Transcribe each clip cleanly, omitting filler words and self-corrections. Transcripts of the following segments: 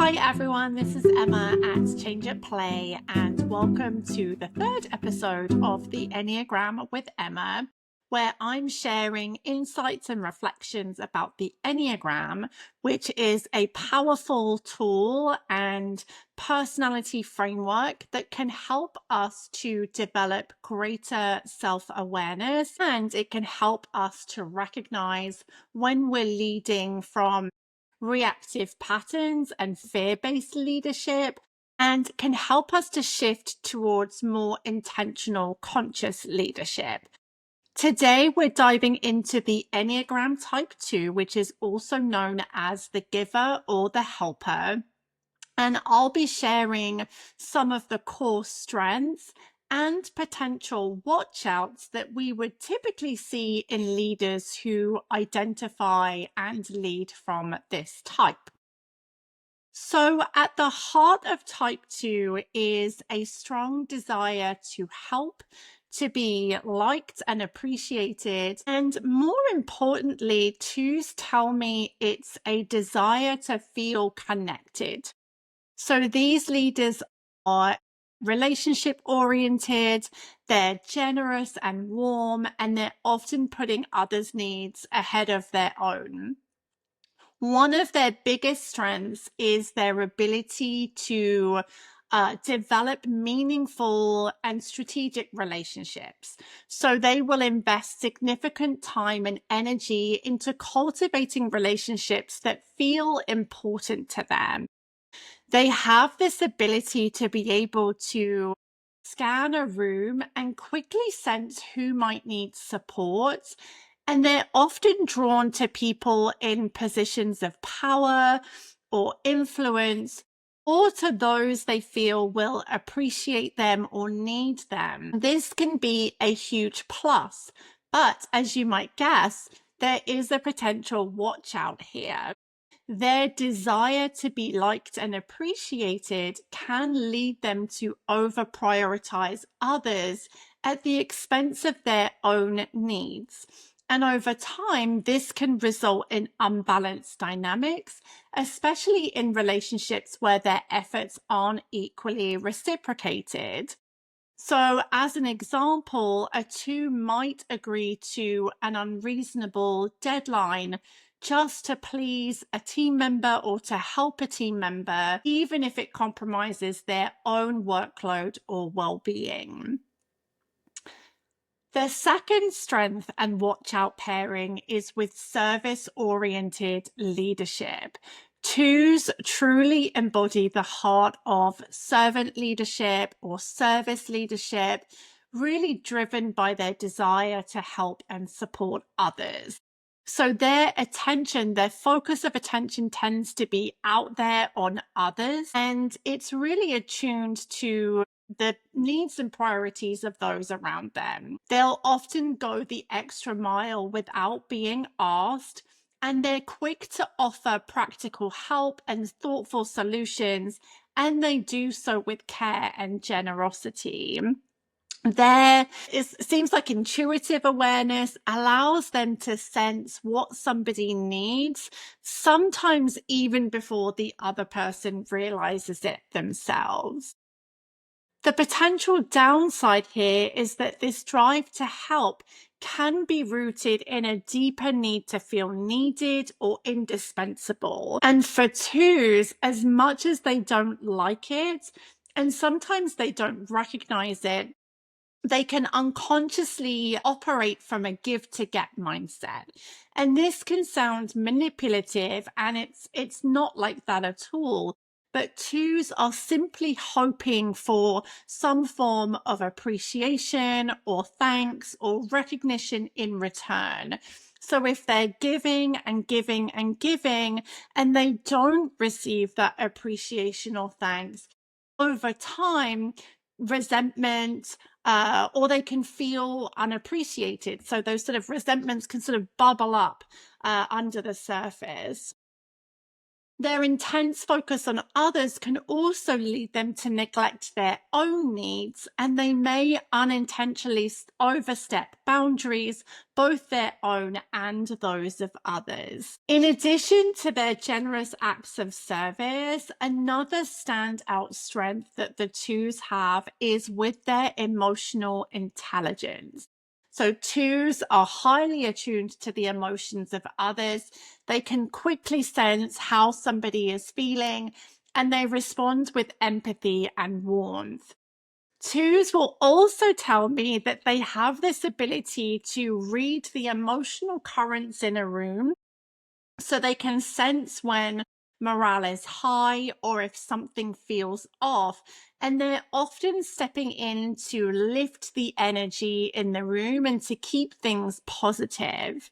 Hi everyone, this is Emma at Change at Play, and welcome to the third episode of the Enneagram with Emma, where I'm sharing insights and reflections about the Enneagram, which is a powerful tool and personality framework that can help us to develop greater self-awareness, and it can help us to recognize when we're leading from reactive patterns and fear-based leadership, and can help us to shift towards more intentional, conscious leadership. Today, we're diving into the Enneagram Type Two, which is also known as the giver or the helper. And I'll be sharing some of the core strengths and potential watch-outs that we would typically see in leaders who identify and lead from this type. So, at the heart of Type 2 is a strong desire to help, to be liked and appreciated. And more importantly, twos tell me it's a desire to feel connected. So these leaders are relationship oriented, they're generous and warm, and they're often putting others' needs ahead of their own. One of their biggest strengths is their ability to develop meaningful and strategic relationships. So they will invest significant time and energy into cultivating relationships that feel important to them. They have this ability to be able to scan a room and quickly sense who might need support. And they're often drawn to people in positions of power or influence, or to those they feel will appreciate them or need them. This can be a huge plus, but as you might guess, there is a potential watch out here. Their desire to be liked and appreciated can lead them to over prioritize others at the expense of their own needs. And over time, this can result in unbalanced dynamics, especially in relationships where their efforts aren't equally reciprocated. So, as an example, a two might agree to an unreasonable deadline just to please a team member or to help a team member, even if it compromises their own workload or well-being. The second strength and watch out pairing is with service-oriented leadership. Twos truly embody the heart of servant leadership or service leadership, really driven by their desire to help and support others. So their attention, their focus of attention tends to be out there on others, and it's really attuned to the needs and priorities of those around them. They'll often go the extra mile without being asked, and they're quick to offer practical help and thoughtful solutions, and they do so with care and generosity. Seems like intuitive awareness allows them to sense what somebody needs, sometimes even before the other person realizes it themselves. The potential downside here is that this drive to help can be rooted in a deeper need to feel needed or indispensable. And for twos, as much as they don't like it, and sometimes they don't recognize it, they can unconsciously operate from a give to get mindset. And this can sound manipulative, and it's not like that at all. But twos are simply hoping for some form of appreciation or thanks or recognition in return. So if they're giving and giving and giving, and they don't receive that appreciation or thanks, over time, resentment, or they can feel unappreciated. So those sort of resentments can sort of bubble up under the surface. Their intense focus on others can also lead them to neglect their own needs, and they may unintentionally overstep boundaries, both their own and those of others. In addition to their generous acts of service, another standout strength that the twos have is with their emotional intelligence. So, twos are highly attuned to the emotions of others. They can quickly sense how somebody is feeling, and they respond with empathy and warmth. Twos will also tell me that they have this ability to read the emotional currents in a room, so they can sense when morale is high or if something feels off. And they're often stepping in to lift the energy in the room and to keep things positive.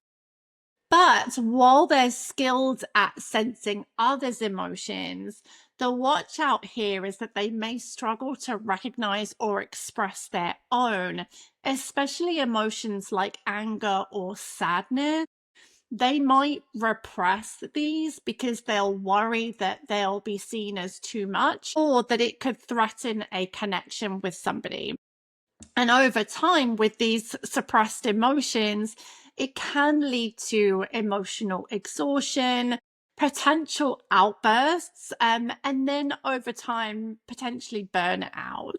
But while they're skilled at sensing others' emotions, the watch out here is that they may struggle to recognize or express their own, especially emotions like anger or sadness. They might repress these because they'll worry that they'll be seen as too much or that it could threaten a connection with somebody. And over time, with these suppressed emotions, it can lead to emotional exhaustion, potential outbursts, and then over time, potentially burnout.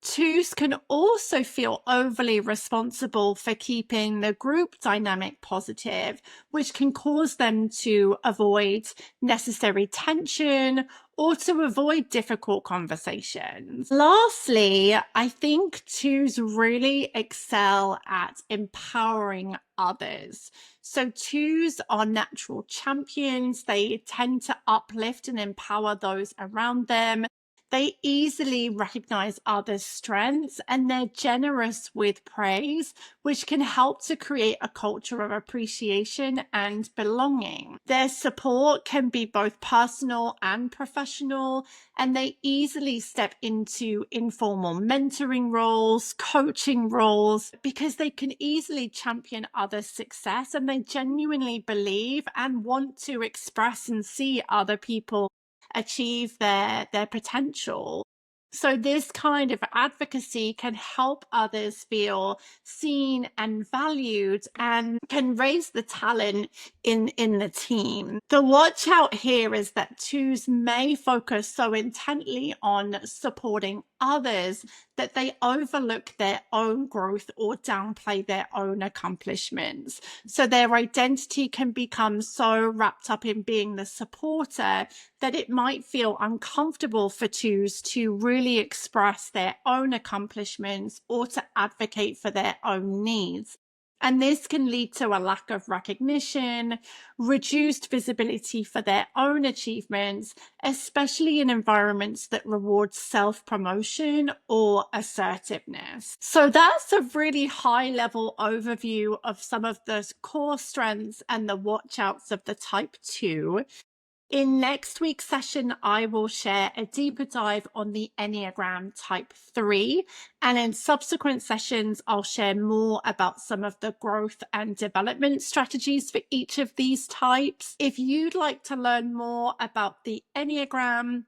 Twos can also feel overly responsible for keeping the group dynamic positive, which can cause them to avoid necessary tension or to avoid difficult conversations. Lastly, I think twos really excel at empowering others. So, twos are natural champions. They tend to uplift and empower those around them. They easily recognize others' strengths and they're generous with praise, which can help to create a culture of appreciation and belonging. Their support can be both personal and professional, and they easily step into informal mentoring roles, coaching roles, because they can easily champion others' success and they genuinely believe and want to express and see other people achieve their potential. So this kind of advocacy can help others feel seen and valued and can raise the talent in the team. The watch out here is that twos may focus so intently on supporting others that they overlook their own growth or downplay their own accomplishments. So their identity can become so wrapped up in being the supporter that it might feel uncomfortable for twos to really express their own accomplishments or to advocate for their own needs. And this can lead to a lack of recognition, reduced visibility for their own achievements, especially in environments that reward self-promotion or assertiveness. So that's a really high-level overview of some of the core strengths and the watch-outs of the type 2. In next week's session, I will share a deeper dive on the Enneagram Type 3. And in subsequent sessions, I'll share more about some of the growth and development strategies for each of these types. If you'd like to learn more about the Enneagram,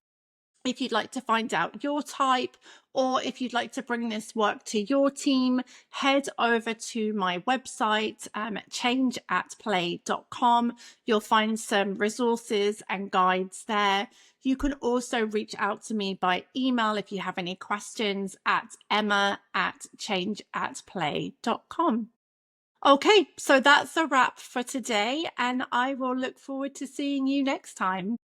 if you'd like to find out your type, or if you'd like to bring this work to your team, head over to my website, changeatplay.com. You'll find some resources and guides there. You can also reach out to me by email if you have any questions at emma@changeatplay.com. Okay, so that's a wrap for today, and I will look forward to seeing you next time.